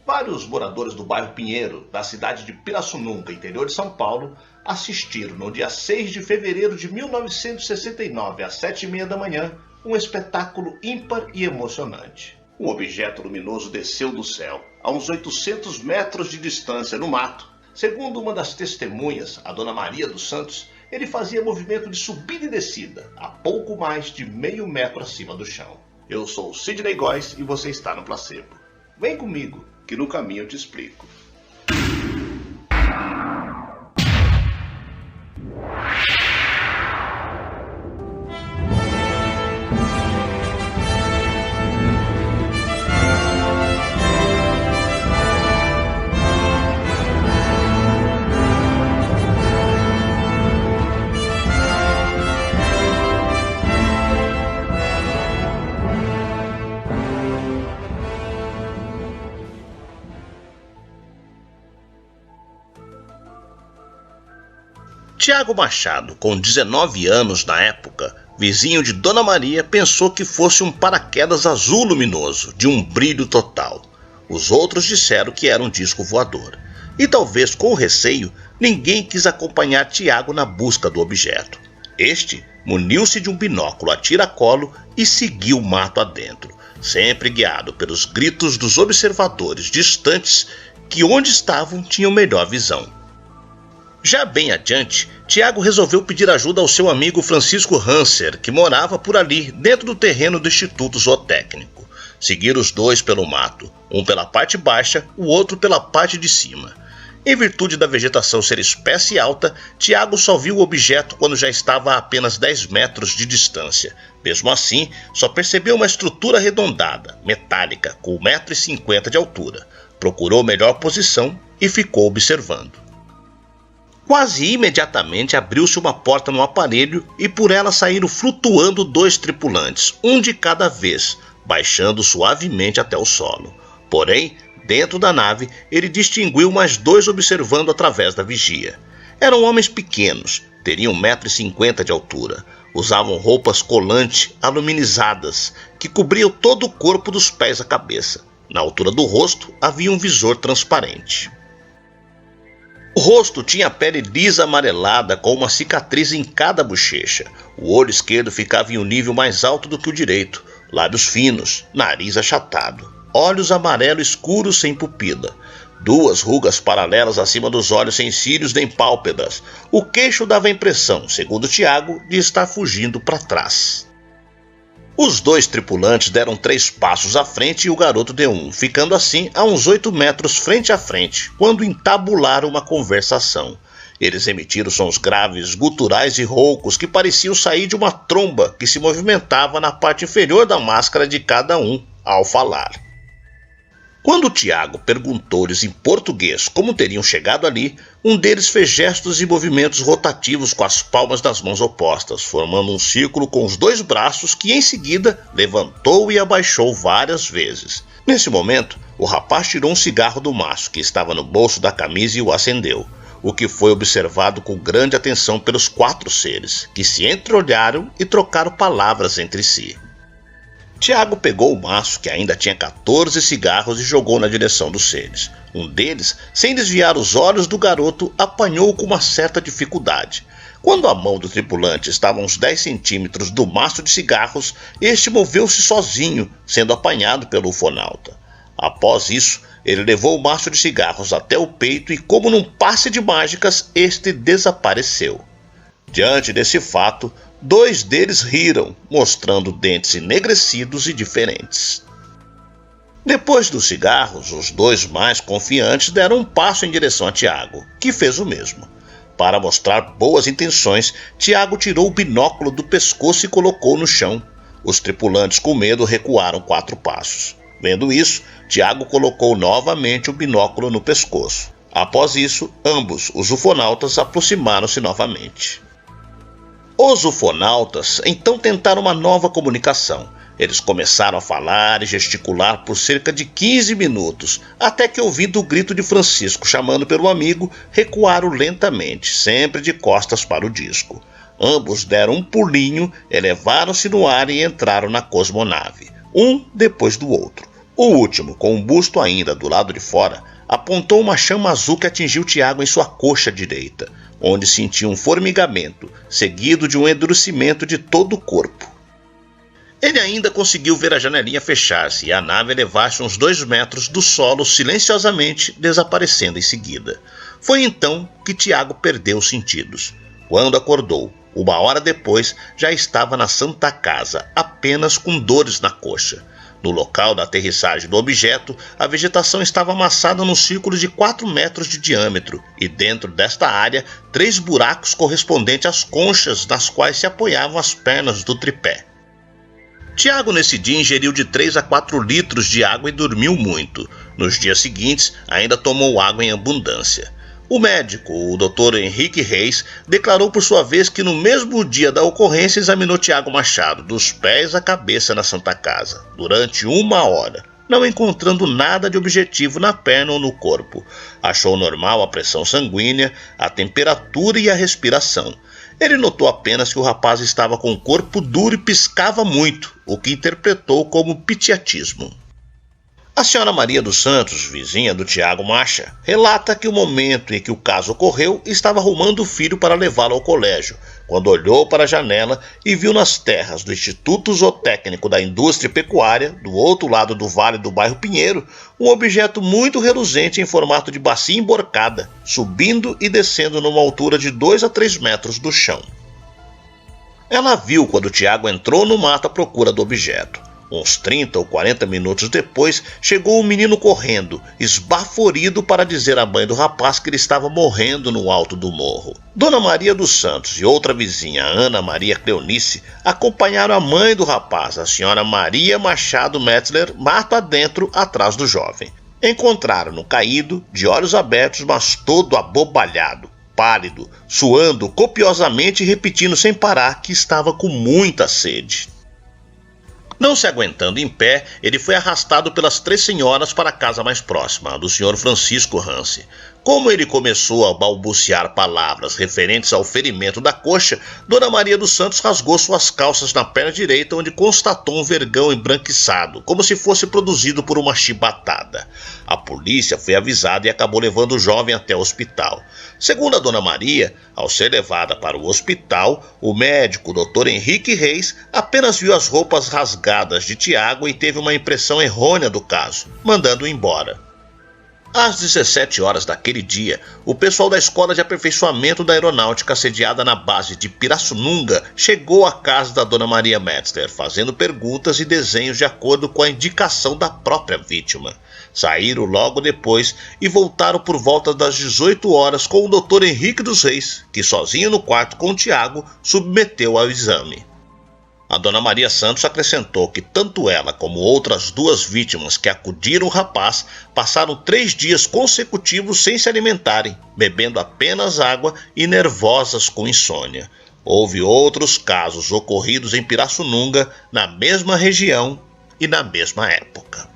Vários moradores do bairro Pinheiro, da cidade de Pirassununga, interior de São Paulo, assistiram no dia 6 de fevereiro de 1969, às 7h30 da manhã, um espetáculo ímpar e emocionante. Um objeto luminoso desceu do céu, a uns 800 metros de distância no mato. Segundo uma das testemunhas, a dona Maria dos Santos, ele fazia movimento de subida e descida, a pouco mais de meio metro acima do chão. Eu sou o Sidney Góes e você está no Placebo. Vem comigo, que no caminho eu te explico. Tiago Machado, com 19 anos na época, vizinho de Dona Maria, pensou que fosse um paraquedas azul luminoso, de um brilho total. Os outros disseram que era um disco voador. E talvez com receio, ninguém quis acompanhar Tiago na busca do objeto. Este muniu-se de um binóculo a tiracolo e seguiu o mato adentro, sempre guiado pelos gritos dos observadores distantes que onde estavam tinham melhor visão. Já bem adiante, Tiago resolveu pedir ajuda ao seu amigo Francisco Hanser, que morava por ali, dentro do terreno do Instituto Zootécnico. Seguiram os dois pelo mato, um pela parte baixa, o outro pela parte de cima. Em virtude da vegetação ser espessa e alta, Tiago só viu o objeto quando já estava a apenas 10 metros de distância. Mesmo assim, só percebeu uma estrutura arredondada, metálica, com 1,50 m de altura. Procurou melhor posição e ficou observando. Quase imediatamente abriu-se uma porta no aparelho e por ela saíram flutuando 2 tripulantes, um de cada vez, baixando suavemente até o solo. Porém, dentro da nave, ele distinguiu mais 2 observando através da vigia. Eram homens pequenos, teriam 1,50 m de altura. Usavam roupas colante aluminizadas, que cobriam todo o corpo dos pés à cabeça. Na altura do rosto havia um visor transparente. O rosto tinha a pele lisa amarelada com uma cicatriz em cada bochecha. O olho esquerdo ficava em um nível mais alto do que o direito, lábios finos, nariz achatado, olhos amarelo escuros sem pupila, 2 rugas paralelas acima dos olhos sem cílios nem pálpebras. O queixo dava a impressão, segundo Tiago, de estar fugindo para trás. Os 2 tripulantes deram 3 passos à frente e o garoto deu um, ficando assim a uns 8 metros frente a frente, quando entabularam uma conversação. Eles emitiram sons graves, guturais e roucos que pareciam sair de uma tromba que se movimentava na parte inferior da máscara de cada um ao falar. Quando Tiago perguntou-lhes em português como teriam chegado ali, um deles fez gestos e movimentos rotativos com as palmas das mãos opostas, formando um círculo com os 2 braços que em seguida levantou e abaixou várias vezes. Nesse momento, o rapaz tirou um cigarro do maço que estava no bolso da camisa e o acendeu, o que foi observado com grande atenção pelos 4 seres, que se entreolharam e trocaram palavras entre si. Tiago pegou o maço, que ainda tinha 14 cigarros, e jogou na direção dos seres. Um deles, sem desviar os olhos do garoto, apanhou-o com uma certa dificuldade. Quando a mão do tripulante estava a uns 10 centímetros do maço de cigarros, este moveu-se sozinho, sendo apanhado pelo ufonauta. Após isso, ele levou o maço de cigarros até o peito e, como num passe de mágicas, este desapareceu. Diante desse fato, 2 deles riram, mostrando dentes enegrecidos e diferentes. Depois dos cigarros, os 2 mais confiantes deram um passo em direção a Tiago, que fez o mesmo. Para mostrar boas intenções, Tiago tirou o binóculo do pescoço e colocou no chão. Os tripulantes, com medo, recuaram 4 passos. Vendo isso, Tiago colocou novamente o binóculo no pescoço. Após isso, ambos, os ufonautas, aproximaram-se novamente. Os ufonautas então tentaram uma nova comunicação. Eles começaram a falar e gesticular por cerca de 15 minutos, até que, ouvindo o grito de Francisco chamando pelo amigo, recuaram lentamente, sempre de costas para o disco. Ambos deram um pulinho, elevaram-se no ar e entraram na cosmonave, um depois do outro. O último, com o busto ainda do lado de fora, apontou uma chama azul que atingiu Tiago em sua coxa direita, onde sentiu um formigamento, seguido de um endurecimento de todo o corpo. Ele ainda conseguiu ver a janelinha fechar-se e a nave elevar-se uns 2 metros do solo silenciosamente, desaparecendo em seguida. Foi então que Tiago perdeu os sentidos. Quando acordou, 1 hora depois, já estava na Santa Casa, apenas com dores na coxa. No local da aterrissagem do objeto, a vegetação estava amassada num círculo de 4 metros de diâmetro e dentro desta área, 3 buracos correspondentes às conchas nas quais se apoiavam as pernas do tripé. Tiago nesse dia ingeriu de 3 a 4 litros de água e dormiu muito. Nos dias seguintes, ainda tomou água em abundância. O médico, o Dr. Henrique Reis, declarou por sua vez que no mesmo dia da ocorrência examinou Tiago Machado, dos pés à cabeça na Santa Casa, durante 1 hora, não encontrando nada de objetivo na perna ou no corpo. Achou normal a pressão sanguínea, a temperatura e a respiração. Ele notou apenas que o rapaz estava com o corpo duro e piscava muito, o que interpretou como pitiatismo. A senhora Maria dos Santos, vizinha do Tiago Macha, relata que o momento em que o caso ocorreu estava arrumando o filho para levá-lo ao colégio, quando olhou para a janela e viu nas terras do Instituto Zootécnico da Indústria Pecuária, do outro lado do vale do bairro Pinheiro, um objeto muito reluzente em formato de bacia emborcada, subindo e descendo numa altura de 2 a 3 metros do chão. Ela viu quando Tiago entrou no mato à procura do objeto. Uns 30 ou 40 minutos depois, chegou um menino correndo, esbaforido, para dizer à mãe do rapaz que ele estava morrendo no alto do morro. Dona Maria dos Santos e outra vizinha, Ana Maria Cleonice, acompanharam a mãe do rapaz, a senhora Maria Machado Metzler, mato adentro, atrás do jovem. Encontraram-no caído, de olhos abertos, mas todo abobalhado, pálido, suando copiosamente e repetindo sem parar que estava com muita sede. Não se aguentando em pé, ele foi arrastado pelas 3 senhoras para a casa mais próxima, a do Sr. Francisco Hanse. Como ele começou a balbuciar palavras referentes ao ferimento da coxa, Dona Maria dos Santos rasgou suas calças na perna direita, onde constatou um vergão embranquiçado, como se fosse produzido por uma chibatada. A polícia foi avisada e acabou levando o jovem até o hospital. Segundo a Dona Maria, ao ser levada para o hospital, o médico, o Dr. Henrique Reis, apenas viu as roupas rasgadas de Tiago e teve uma impressão errônea do caso, mandando-o embora. Às 17 horas daquele dia, o pessoal da Escola de Aperfeiçoamento da Aeronáutica, sediada na base de Pirassununga, chegou à casa da Dona Maria Metzler, fazendo perguntas e desenhos de acordo com a indicação da própria vítima. Saíram logo depois e voltaram por volta das 18 horas com o Dr. Henrique dos Reis, que sozinho no quarto com o Tiago, submeteu ao exame. A Dona Maria Santos acrescentou que tanto ela como outras 2 vítimas que acudiram o rapaz passaram 3 dias consecutivos sem se alimentarem, bebendo apenas água e nervosas com insônia. Houve outros casos ocorridos em Pirassununga, na mesma região e na mesma época.